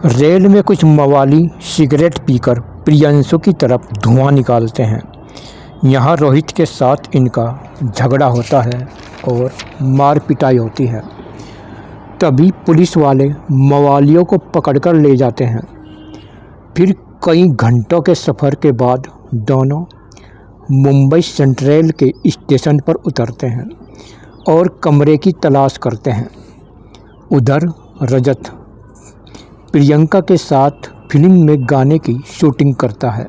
Rail में कुछ मवाली सिगरेट पीकर प्रियंशु की तरफ धुआं निकालते हैं। यहाँ रोहित के साथ इनका झगड़ा होता है और मार पिटाई होती है। तभी पुलिस वाले मवालियों को पकड़कर ले जाते हैं। फिर कई घंटों के सफ़र के बाद दोनों मुंबई सेंट्रल के स्टेशन पर उतरते हैं और कमरे की तलाश करते हैं। उधर रजत प्रियंका के साथ फिल्म में गाने की शूटिंग करता है।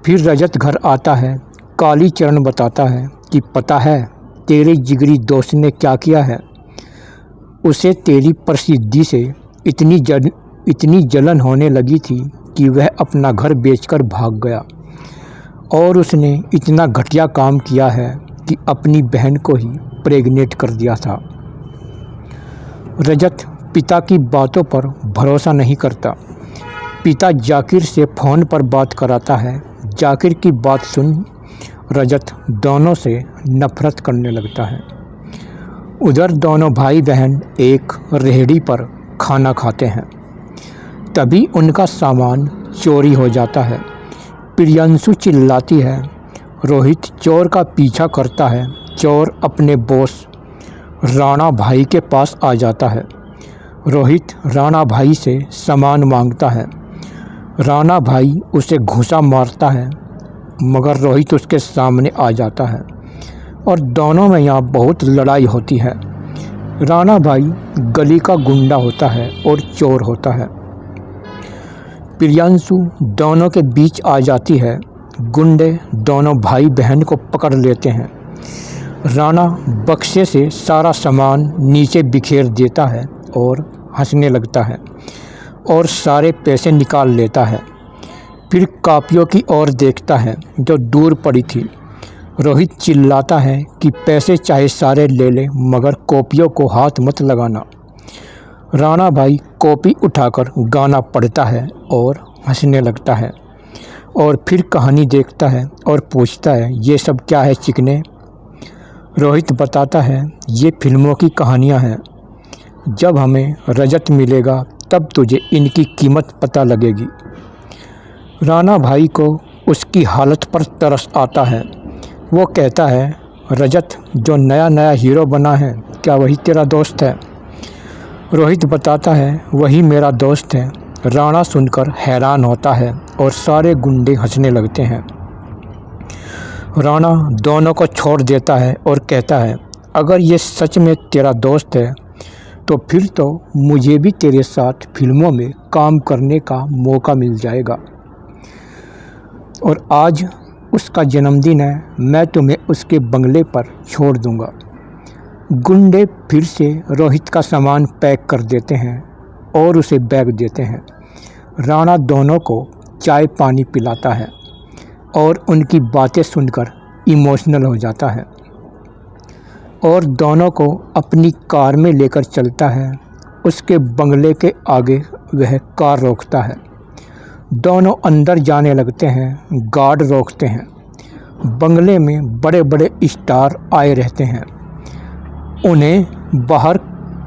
फिर रजत घर आता है। कालीचरण बताता है कि पता है तेरे जिगरी दोस्त ने क्या किया है। उसे तेरी प्रसिद्धि से इतनी जलन होने लगी थी कि वह अपना घर बेचकर भाग गया और उसने इतना घटिया काम किया है कि अपनी बहन को ही प्रेग्नेंट कर दिया था। रजत पिता की बातों पर भरोसा नहीं करता। पिता जाकिर से फ़ोन पर बात कराता है। जाकिर की बात सुन रजत दोनों से नफरत करने लगता है। उधर दोनों भाई बहन एक रेहड़ी पर खाना खाते हैं। तभी उनका सामान चोरी हो जाता है। प्रियंशु चिल्लाती है। रोहित चोर का पीछा करता है। चोर अपने बॉस राणा भाई के पास आ जाता है। रोहित राणा भाई से सामान मांगता है। राणा भाई उसे घूंसा मारता है मगर रोहित उसके सामने आ जाता है और दोनों में यहाँ बहुत लड़ाई होती है। राणा भाई गली का गुंडा होता है और चोर होता है। प्रियंशु दोनों के बीच आ जाती है। गुंडे दोनों भाई बहन को पकड़ लेते हैं। राणा बक्से से सारा सामान नीचे बिखेर देता है और हंसने लगता है और सारे पैसे निकाल लेता है। फिर कापियों की ओर देखता है जो दूर पड़ी थी। रोहित चिल्लाता है कि पैसे चाहे सारे ले ले मगर कॉपियों को हाथ मत लगाना। राणा भाई कॉपी उठाकर गाना पढ़ता है और हंसने लगता है और फिर कहानी देखता है और पूछता है ये सब क्या है चिकने। रोहित बताता है ये फिल्मों की कहानियाँ हैं। जब हमें रजत मिलेगा तब तुझे इनकी कीमत पता लगेगी। राणा भाई को उसकी हालत पर तरस आता है। वो कहता है रजत जो नया हीरो बना है क्या वही तेरा दोस्त है। रोहित बताता है वही मेरा दोस्त है। राणा सुनकर हैरान होता है और सारे गुंडे हंसने लगते हैं। राणा दोनों को छोड़ देता है और कहता है अगर ये सच में तेरा दोस्त है तो फिर तो मुझे भी तेरे साथ फिल्मों में काम करने का मौका मिल जाएगा। और आज उसका जन्मदिन है। मैं तुम्हें उसके बंगले पर छोड़ दूंगा। गुंडे फिर से रोहित का सामान पैक कर देते हैं और उसे बैग देते हैं। राणा दोनों को चाय पानी पिलाता है और उनकी बातें सुनकर इमोशनल हो जाता है और दोनों को अपनी कार में लेकर चलता है। उसके बंगले के आगे वह कार रोकता है। दोनों अंदर जाने लगते हैं। गार्ड रोकते हैं। बंगले में बड़े बड़े स्टार आए रहते हैं। उन्हें बाहर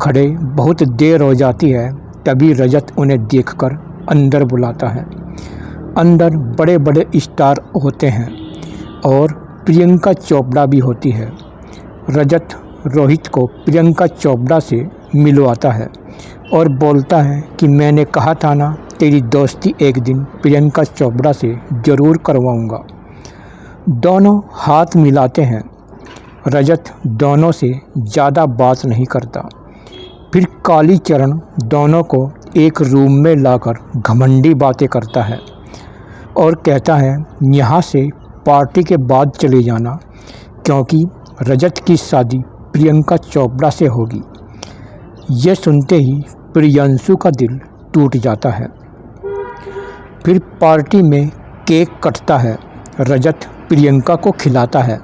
खड़े बहुत देर हो जाती है। तभी रजत उन्हें देखकर अंदर बुलाता है। अंदर बड़े बड़े स्टार होते हैं और प्रियंका चोपड़ा भी होती है। रजत रोहित को प्रियंका चोपड़ा से मिलवाता है और बोलता है कि मैंने कहा था ना तेरी दोस्ती एक दिन प्रियंका चोपड़ा से ज़रूर करवाऊंगा। दोनों हाथ मिलाते हैं। रजत दोनों से ज़्यादा बात नहीं करता। फिर कालीचरण दोनों को एक रूम में लाकर घमंडी बातें करता है और कहता है यहाँ से पार्टी के बाद चले जाना क्योंकि रजत की शादी प्रियंका चोपड़ा से होगी। ये सुनते ही प्रियंशु का दिल टूट जाता है। फिर पार्टी में केक कटता है। रजत प्रियंका को खिलाता है।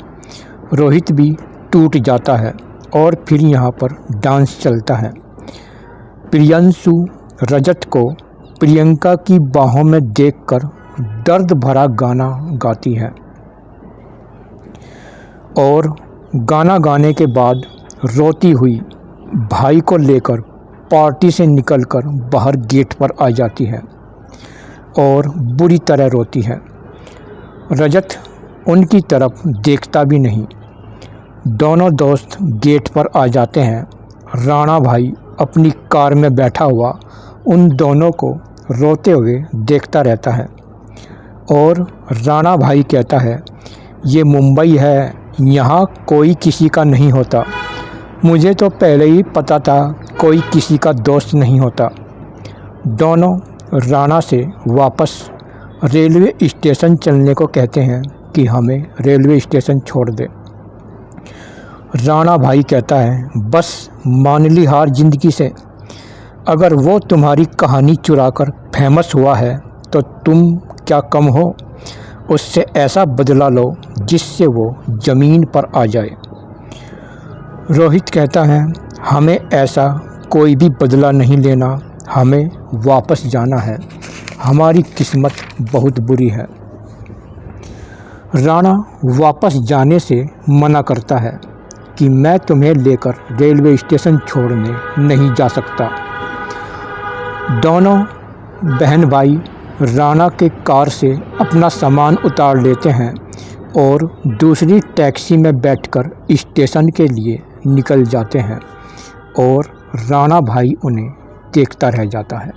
रोहित भी टूट जाता है और फिर यहाँ पर डांस चलता है। प्रियंशु रजत को प्रियंका की बाहों में देखकर दर्द भरा गाना गाती है और गाना गाने के बाद रोती हुई भाई को लेकर पार्टी से निकलकर बाहर गेट पर आ जाती है और बुरी तरह रोती है। रजत उनकी तरफ देखता भी नहीं। दोनों दोस्त गेट पर आ जाते हैं। राणा भाई अपनी कार में बैठा हुआ उन दोनों को रोते हुए देखता रहता है और राणा भाई कहता है, ये मुंबई है, यहाँ कोई किसी का नहीं होता। मुझे तो पहले ही पता था कोई किसी का दोस्त नहीं होता। दोनों राणा से वापस रेलवे स्टेशन चलने को कहते हैं कि हमें रेलवे स्टेशन छोड़ दे। राणा भाई कहता है, बस मान ली हार जिंदगी से। अगर वो तुम्हारी कहानी चुराकर फेमस हुआ है तो तुम क्या कम हो। उससे ऐसा बदला लो जिससे वो ज़मीन पर आ जाए। रोहित कहता है, हमें ऐसा कोई भी बदला नहीं लेना, हमें वापस जाना है, हमारी किस्मत बहुत बुरी है। राणा वापस जाने से मना करता है कि मैं तुम्हें लेकर रेलवे स्टेशन छोड़ने नहीं जा सकता। दोनों बहन भाई राणा के कार से अपना सामान उतार लेते हैं और दूसरी टैक्सी में बैठकर स्टेशन के लिए निकल जाते हैं और राणा भाई उन्हें देखता रह जाता है।